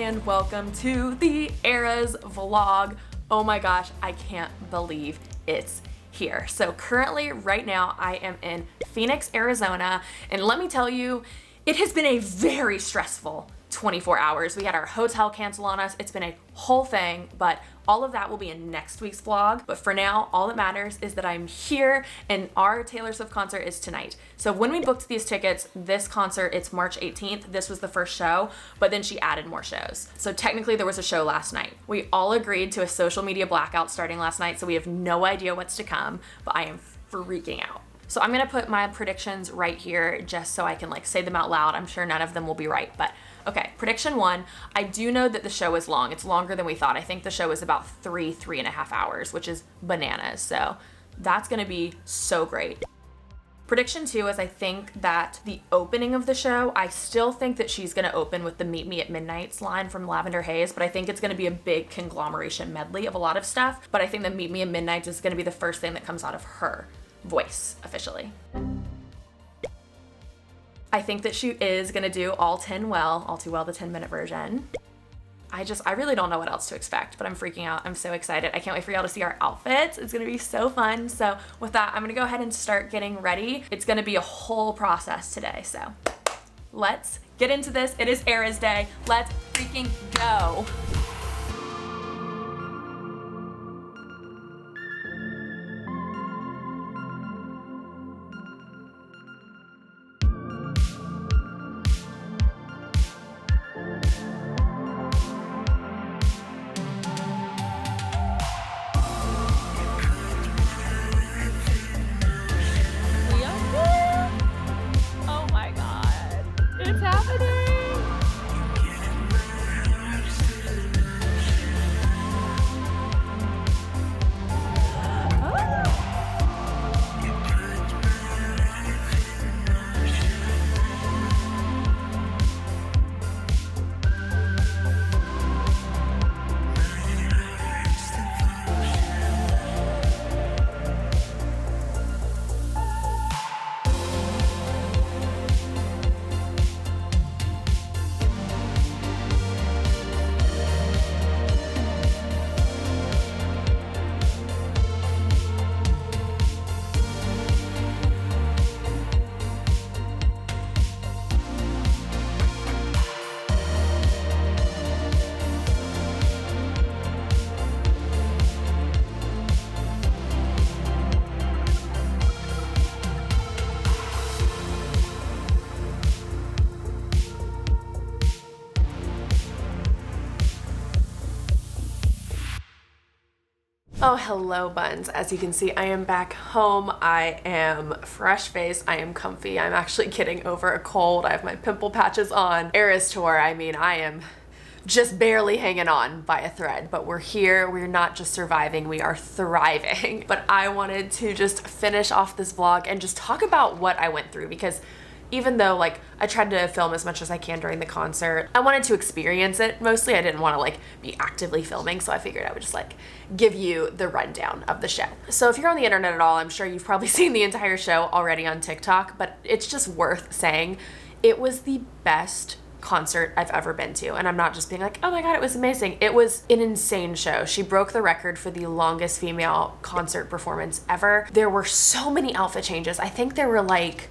and welcome to the Eras vlog. Oh my gosh, I can't believe it's here. So currently right now I am in Phoenix, Arizona, and let me tell you, it has been a very stressful 24 hours. We had our hotel cancel on us. It's been a whole thing, but all of that will be in next week's vlog. But for now, all that matters is that I'm here and our Taylor Swift concert is tonight. So when we booked these tickets, this concert, it's March 18th. This was the first show, but then she added more shows. So technically there was a show last night. We all agreed to a social media blackout starting last night, so we have no idea what's to come, but I am freaking out. So I'm gonna put my predictions right here just so I can like say them out loud. I'm sure none of them will be right, but okay. Prediction one, I do know that the show is long. It's longer than we thought. I think the show is about 3.5 hours, which is bananas. So that's gonna be so great. Prediction two is I think that the opening of the show, I still think that she's gonna open with the Meet Me at Midnight's line from Lavender Haze, but I think it's gonna be a big conglomeration medley of a lot of stuff. But I think the Meet Me at Midnight is gonna be the first thing that comes out of her voice officially. I think that she is gonna do All Too Well, the 10-minute version. I really don't know what else to expect, but I'm freaking out. I'm so excited. I can't wait for y'all to see our outfits. It's gonna be so fun. So with that, I'm gonna go ahead and start getting ready. It's gonna be a whole process today, so let's get into this. It is Eras Day. Let's freaking go. Oh, hello Buns. As you can see, I am back home. I am fresh-faced. I am comfy. I'm actually getting over a cold. I have my pimple patches on. Eras tour, I mean, I am just barely hanging on by a thread, but we're here. We're not just surviving, we are thriving. But I wanted to just finish off this vlog and just talk about what I went through, because even though like I tried to film as much as I can during the concert, I wanted to experience it mostly. I didn't want to like be actively filming, so I figured I would just like give you the rundown of the show. So if you're on the internet at all, I'm sure you've probably seen the entire show already on TikTok, but it's just worth saying it was the best concert I've ever been to. And I'm not just being like, oh my god, it was amazing. It was an insane show. She broke the record for the longest female concert performance ever. There were so many outfit changes. I think there were like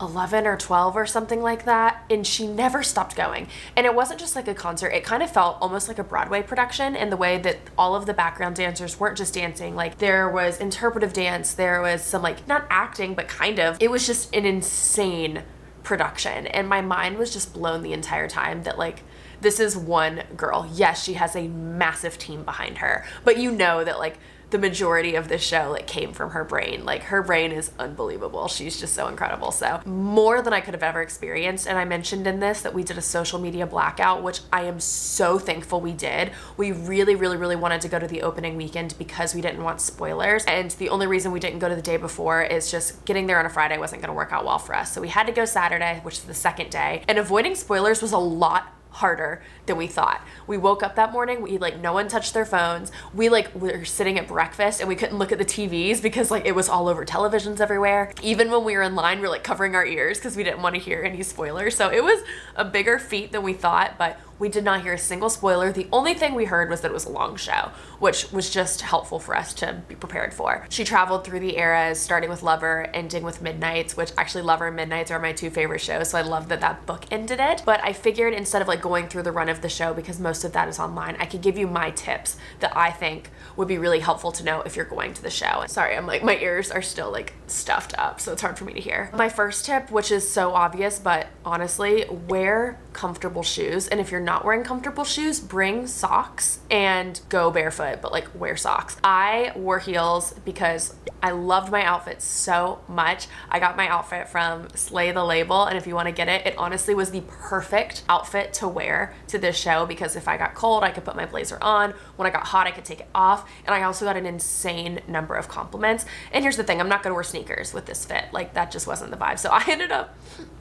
11 or 12 or something like that, and she never stopped going. And it wasn't just like a concert, it kind of felt almost like a Broadway production in the way that all of the background dancers weren't just dancing. Like there was interpretive dance, there was some like, not acting, but kind of. It was just an insane production, and my mind was just blown the entire time that like, this is one girl. Yes, she has a massive team behind her, but you know that like the majority of this show like came from her brain. Like her brain is unbelievable. She's just so incredible. So more than I could have ever experienced. And I mentioned in this that we did a social media blackout, which I am so thankful we did. We really wanted to go to the opening weekend because we didn't want spoilers. And the only reason we didn't go to the day before is just getting there on a Friday wasn't gonna work out well for us. So we had to go Saturday, which is the second day. And avoiding spoilers was a lot harder than we thought. We woke up that morning, no one touched their phones. We were sitting at breakfast and we couldn't look at the TVs because it was all over televisions everywhere. Even when we were in line, we were covering our ears because we didn't want to hear any spoilers. So it was a bigger feat than we thought, but We did not hear a single spoiler. The only thing we heard was that it was a long show, which was just helpful for us to be prepared for. She traveled through the eras, starting with Lover, ending with Midnights, which actually Lover and Midnights are my two favorite shows, so I love that that book ended it. But I figured instead of like going through the run of the show, because most of that is online, I could give you my tips that I think would be really helpful to know if you're going to the show. Sorry, I'm like, my ears are still like stuffed up, so it's hard for me to hear. My first tip, which is so obvious, but honestly, wear comfortable shoes. And if you're not wearing comfortable shoes, bring socks and go barefoot, but like wear socks. I wore heels because I loved my outfit so much. I got my outfit from Slay the Label, and if you want to get it, it honestly was the perfect outfit to wear to this show, because if I got cold, I could put my blazer on. When I got hot, I could take it off. And I also got an insane number of compliments. And here's the thing, I'm not gonna wear sneakers with this fit. Like, that just wasn't the vibe. So I ended up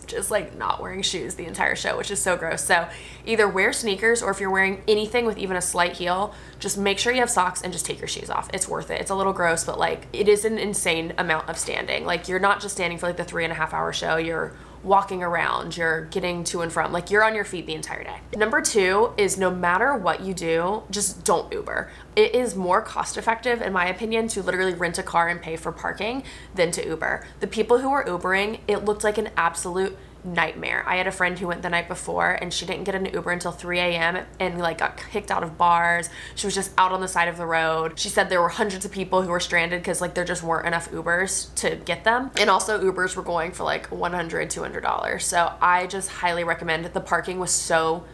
just like not wearing shoes the entire show, which is so gross. So either wear sneakers, or if you're wearing anything with even a slight heel, just make sure you have socks and just take your shoes off. It's worth it. It's a little gross, but like, it is an insane amount of standing. Like, you're not just standing for like the 3.5 hour show, you're walking around, you're getting to and from, like, you're on your feet the entire day. Number 2 is, no matter what you do, just don't Uber. It is more cost effective, in my opinion, to literally rent a car and pay for parking than to Uber. The people who were Ubering, it looked like an absolute nightmare. I had a friend who went the night before, and she didn't get an Uber until 3 a.m. and like got kicked out of bars. She was just out on the side of the road. She said there were hundreds of people who were stranded because like there just weren't enough Ubers to get them. And also Ubers were going for like $100, $200. So I just highly recommend it. The parking was so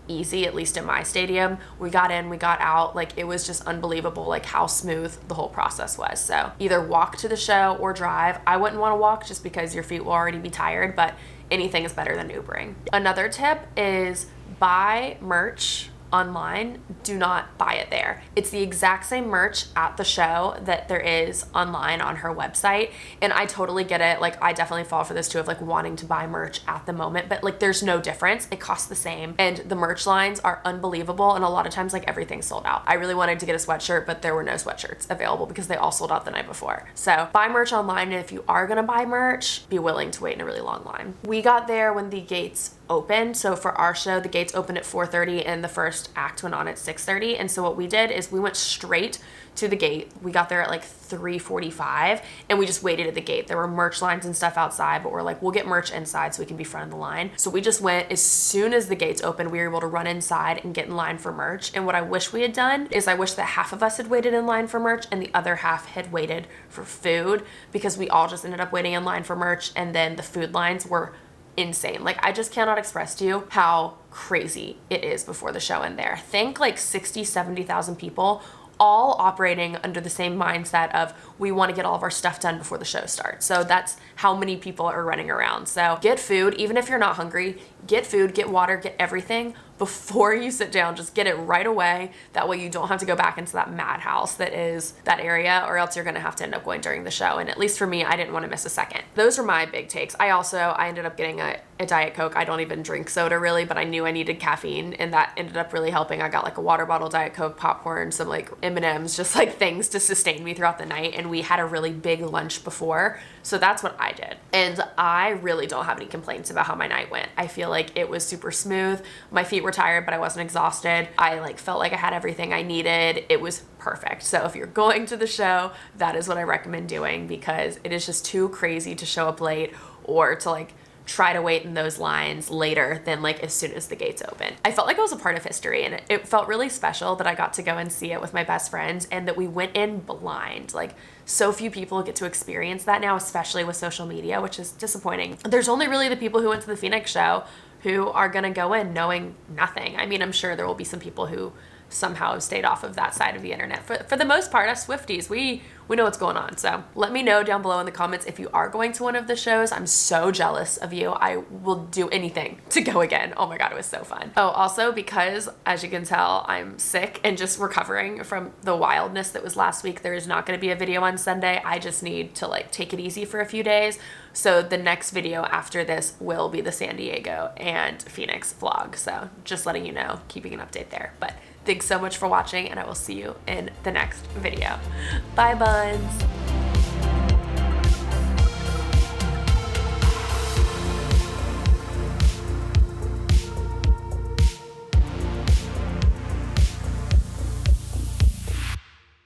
easy, at least in my stadium. We got in, we got out, like it was just unbelievable like how smooth the whole process was. So either walk to the show or drive. I wouldn't want to walk just because your feet will already be tired, but anything is better than Ubering. Another tip is buy merch online. Do not buy it there. It's the exact same merch at the show that there is online on her website. And I totally get it. Like, I definitely fall for this too, of like wanting to buy merch at the moment, but like there's no difference. It costs the same. And the merch lines are unbelievable. And a lot of times like everything's sold out. I really wanted to get a sweatshirt, but there were no sweatshirts available because they all sold out the night before. So buy merch online. And if you are gonna buy merch, be willing to wait in a really long line. We got there when the gates opened. So for our show, the gates opened at 4:30 and the first act went on at 6:30. And so what we did is we went straight to the gate. We got there at like 3:45 and we just waited at the gate. There were merch lines and stuff outside, but we're like, we'll get merch inside so we can be front of the line. So we just went as soon as the gates opened. We were able to run inside and get in line for merch. And what I wish we had done is I wish that half of us had waited in line for merch and the other half had waited for food, because we all just ended up waiting in line for merch, and then the food lines were insane. Like, I just cannot express to you how crazy it is before the show in there. Think like 60, 70,000 people all operating under the same mindset of, we want to get all of our stuff done before the show starts. So that's how many people are running around. So get food, even if you're not hungry, get food, get water, get everything before you sit down. Just get it right away. That way you don't have to go back into that madhouse that is that area, or else you're gonna have to end up going during the show. And at least for me, I didn't want to miss a second. Those are my big takes. I ended up getting a Diet Coke. I don't even drink soda really, but I knew I needed caffeine, and that ended up really helping. I got like a water bottle, Diet Coke, popcorn, some like M&Ms, just like things to sustain me throughout the night. And we had a really big lunch before. So that's what I did. And I really don't have any complaints about how my night went. I feel like it was super smooth. My feet were tired, but I wasn't exhausted. I like felt like I had everything I needed. It was perfect. So if you're going to the show, that is what I recommend doing, because it is just too crazy to show up late or to like try to wait in those lines later than like as soon as the gates open. I felt like I was a part of history, and it felt really special that I got to go and see it with my best friends, and that we went in blind. Like, so few people get to experience that now, especially with social media, which is disappointing. There's only really the people who went to the Phoenix show who are gonna go in knowing nothing. I mean, I'm sure there will be some people who somehow have stayed off of that side of the internet. For the most part, us Swifties, we know what's going on. So let me know down below in the comments if you are going to one of the shows. I'm so jealous of you. I will do anything to go again. Oh my God, it was so fun. Oh, also, because as you can tell, I'm sick and just recovering from the wildness that was last week, there is not gonna be a video on Sunday. I just need to like take it easy for a few days. So the next video after this will be the San Diego and Phoenix vlog. So just letting you know, keeping an update there. But thanks so much for watching, and I will see you in the next video. Bye, Buns.